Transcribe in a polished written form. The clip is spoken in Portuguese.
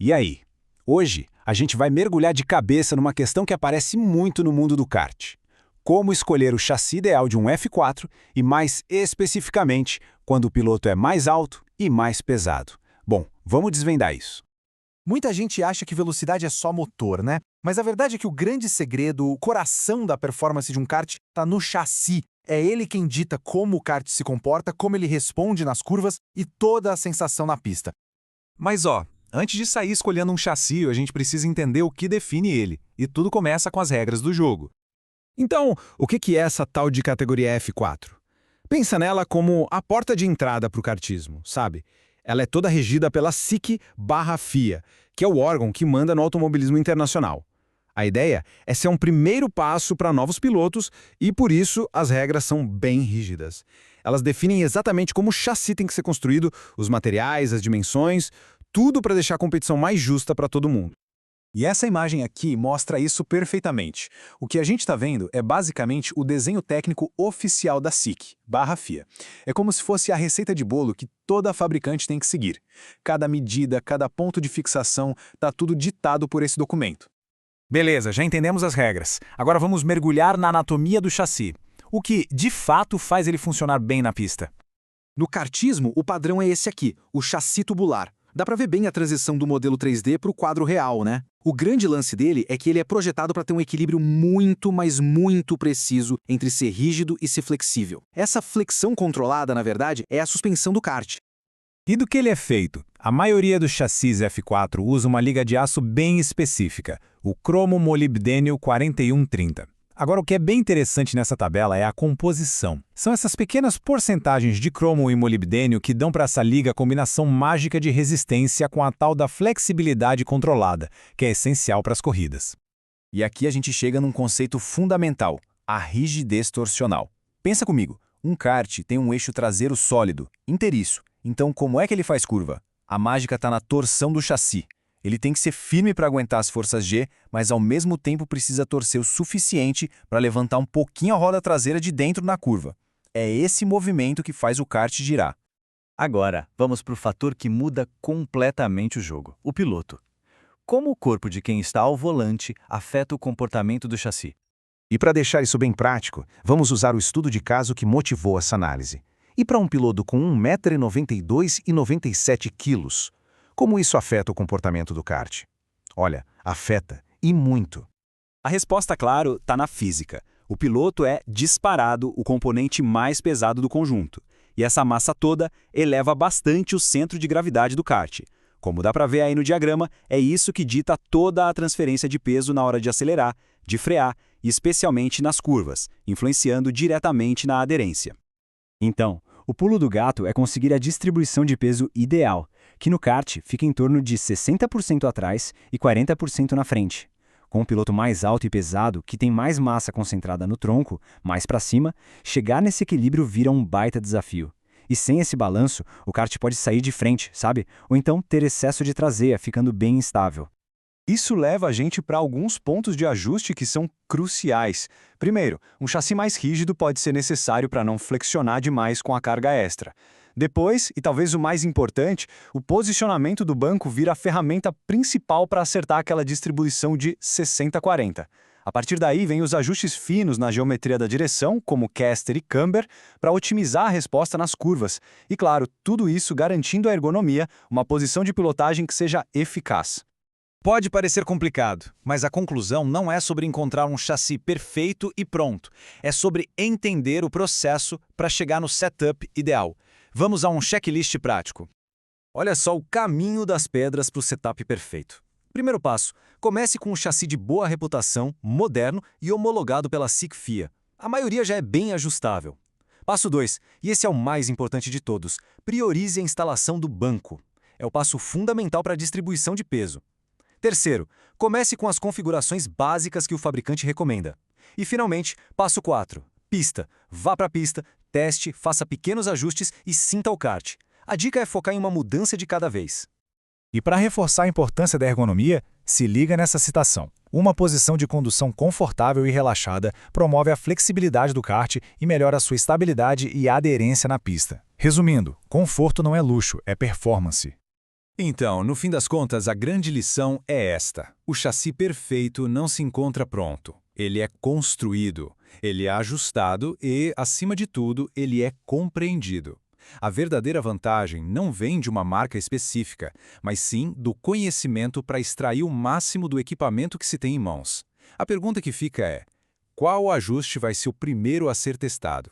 E aí? Hoje, a gente vai mergulhar de cabeça numa questão que aparece muito no mundo do kart. Como escolher o chassi ideal de um F4 e, mais especificamente, quando o piloto é mais alto e mais pesado. Bom, vamos desvendar isso. Muita gente acha que velocidade é só motor, né? Mas a verdade é que o grande segredo, o coração da performance de um kart, está no chassi. É ele quem dita como o kart se comporta, como ele responde nas curvas e toda a sensação na pista. Mas antes de sair escolhendo um chassi, a gente precisa entender o que define ele. E tudo começa com as regras do jogo. Então, o que é essa tal de categoria F4? Pensa nela como a porta de entrada para o kartismo, sabe? Ela é toda regida pela SIC/FIA, que é o órgão que manda no automobilismo internacional. A ideia é ser um primeiro passo para novos pilotos e, por isso, as regras são bem rígidas. Elas definem exatamente como o chassi tem que ser construído, os materiais, as dimensões, tudo para deixar a competição mais justa para todo mundo. E essa imagem aqui mostra isso perfeitamente. O que a gente está vendo é basicamente o desenho técnico oficial da SIC/FIA. É como se fosse a receita de bolo que toda fabricante tem que seguir. Cada medida, cada ponto de fixação, está tudo ditado por esse documento. Beleza, já entendemos as regras. Agora vamos mergulhar na anatomia do chassi. O que, de fato, faz ele funcionar bem na pista? No kartismo, o padrão é esse aqui, o chassi tubular. Dá pra ver bem a transição do modelo 3D para o quadro real, né? O grande lance dele é que ele é projetado para ter um equilíbrio muito, mas muito preciso entre ser rígido e ser flexível. Essa flexão controlada, na verdade, é a suspensão do kart. E do que ele é feito? A maioria dos chassis F4 usa uma liga de aço bem específica, o cromo-molibdênio 4130. Agora, o que é bem interessante nessa tabela é a composição. São essas pequenas porcentagens de cromo e molibdênio que dão para essa liga a combinação mágica de resistência com a tal da flexibilidade controlada, que é essencial para as corridas. E aqui a gente chega num conceito fundamental, a rigidez torsional. Pensa comigo, um kart tem um eixo traseiro sólido, inteiriço. Então, como é que ele faz curva? A mágica está na torção do chassi. Ele tem que ser firme para aguentar as forças G, mas ao mesmo tempo precisa torcer o suficiente para levantar um pouquinho a roda traseira de dentro na curva. É esse movimento que faz o kart girar. Agora, vamos para o fator que muda completamente o jogo, o piloto. Como o corpo de quem está ao volante afeta o comportamento do chassi? E para deixar isso bem prático, vamos usar o estudo de caso que motivou essa análise. E para um piloto com 1,92 m e 97 kg, como isso afeta o comportamento do kart? Olha, afeta, e muito. A resposta, claro, está na física. O piloto é, disparado, o componente mais pesado do conjunto. E essa massa toda eleva bastante o centro de gravidade do kart. Como dá para ver aí no diagrama, é isso que dita toda a transferência de peso na hora de acelerar, de frear e especialmente nas curvas, influenciando diretamente na aderência. Então, o pulo do gato é conseguir a distribuição de peso ideal, que no kart fica em torno de 60% atrás e 40% na frente. Com um piloto mais alto e pesado, que tem mais massa concentrada no tronco, mais para cima, chegar nesse equilíbrio vira um baita desafio. E sem esse balanço, o kart pode sair de frente, sabe? Ou então ter excesso de traseia, ficando bem instável. Isso leva a gente para alguns pontos de ajuste que são cruciais. Primeiro, um chassi mais rígido pode ser necessário para não flexionar demais com a carga extra. Depois, e talvez o mais importante, o posicionamento do banco vira a ferramenta principal para acertar aquela distribuição de 60-40. A partir daí, vem os ajustes finos na geometria da direção, como caster e camber, para otimizar a resposta nas curvas. E claro, tudo isso garantindo a ergonomia, uma posição de pilotagem que seja eficaz. Pode parecer complicado, mas a conclusão não é sobre encontrar um chassi perfeito e pronto. É sobre entender o processo para chegar no setup ideal. Vamos a um checklist prático. Olha só o caminho das pedras para o setup perfeito. Primeiro passo, comece com um chassi de boa reputação, moderno e homologado pela SIC/FIA. A maioria já é bem ajustável. Passo 2, e esse é o mais importante de todos, priorize a instalação do banco. É o passo fundamental para a distribuição de peso. Terceiro, comece com as configurações básicas que o fabricante recomenda. E, finalmente, passo 4, pista. Vá para a pista, teste, faça pequenos ajustes e sinta o kart. A dica é focar em uma mudança de cada vez. E para reforçar a importância da ergonomia, se liga nessa citação. Uma posição de condução confortável e relaxada promove a flexibilidade do kart e melhora a sua estabilidade e aderência na pista. Resumindo, conforto não é luxo, é performance. Então, no fim das contas, a grande lição é esta. O chassi perfeito não se encontra pronto. Ele é construído, ele é ajustado e, acima de tudo, ele é compreendido. A verdadeira vantagem não vem de uma marca específica, mas sim do conhecimento para extrair o máximo do equipamento que se tem em mãos. A pergunta que fica é: qual ajuste vai ser o primeiro a ser testado?